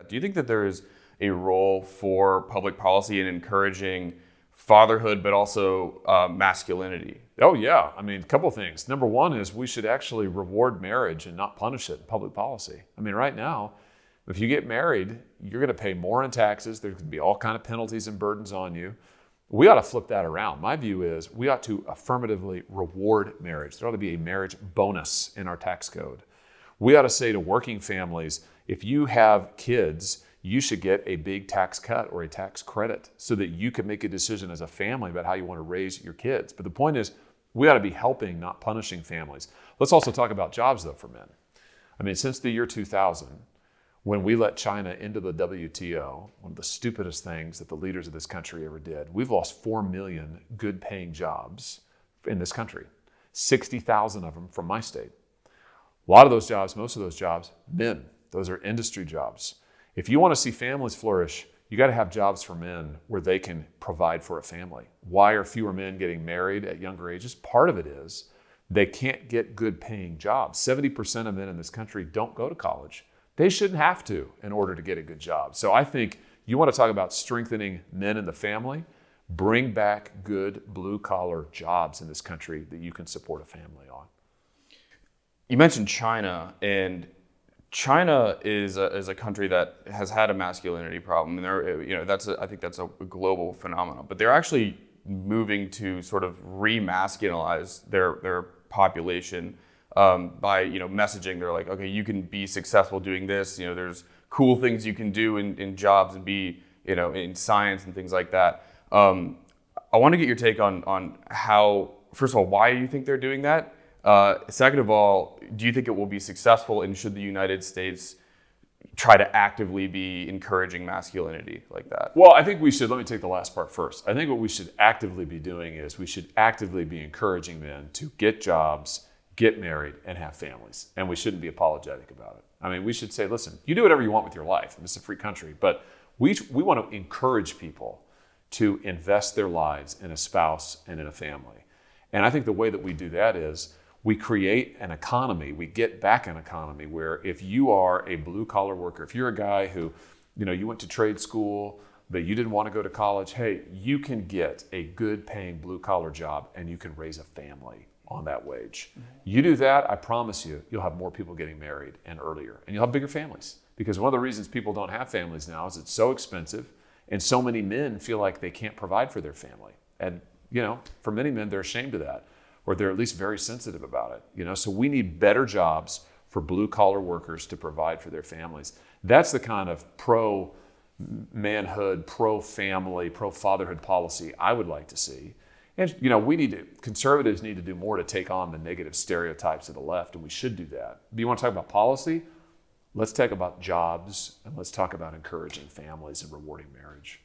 do you think that there is a role for public policy in encouraging fatherhood, but also masculinity? Oh, yeah. I mean, a couple of things. Number one is we should actually reward marriage and not punish it in public policy. I mean, right now, if you get married, you're going to pay more in taxes. There's going to be all kind of penalties and burdens on you. We ought to flip that around. My view is we ought to affirmatively reward marriage. There ought to be a marriage bonus in our tax code. We ought to say to working families, if you have kids, you should get a big tax cut or a tax credit so that you can make a decision as a family about how you want to raise your kids. But the point is, we ought to be helping, not punishing families. Let's also talk about jobs, though, for men. I mean, since the year 2000, when we let China into the WTO, one of the stupidest things that the leaders of this country ever did, we've lost 4 million good-paying jobs in this country, 60,000 of them from my state. A lot of those jobs, most of those jobs, men. Those are industry jobs. If you want to see families flourish, you got to have jobs for men where they can provide for a family. Why are fewer men getting married at younger ages? Part of it is they can't get good paying jobs. 70% of men in this country don't go to college. They shouldn't have to in order to get a good job. So I think you want to talk about strengthening men in the family, bring back good blue collar jobs in this country that you can support a family on. You mentioned China, and China is a country that has had a masculinity problem, and I think that's a global phenomenon. But they're actually moving to sort of re-masculinize their population by messaging. They're like, okay, you can be successful doing this. There's cool things you can do in jobs and be in science and things like that. I want to get your take on how, first of all, why you think they're doing that. Second of all, do you think it will be successful, and should the United States try to actively be encouraging masculinity like that? Well, I think we should, let me take the last part first. I think what we should actively be doing is we should actively be encouraging men to get jobs, get married, and have families. And we shouldn't be apologetic about it. I mean, we should say, listen, you do whatever you want with your life. It's a free country. But we want to encourage people to invest their lives in a spouse and in a family. And I think the way that we do that is we create an economy, we get back an economy where if you are a blue collar worker, if you're a guy who, you went to trade school, but you didn't want to go to college, hey, you can get a good paying blue collar job and you can raise a family on that wage. Mm-hmm. You do that, I promise you, you'll have more people getting married and earlier, and you'll have bigger families. Because one of the reasons people don't have families now is it's so expensive and so many men feel like they can't provide for their family. And, for many men, they're ashamed of that, or they're at least very sensitive about it. So we need better jobs for blue collar workers to provide for their families. That's the kind of pro-manhood, pro-family, pro-fatherhood policy I would like to see. And conservatives need to do more to take on the negative stereotypes of the left, and we should do that. Do you want to talk about policy? Let's talk about jobs, and let's talk about encouraging families and rewarding marriage.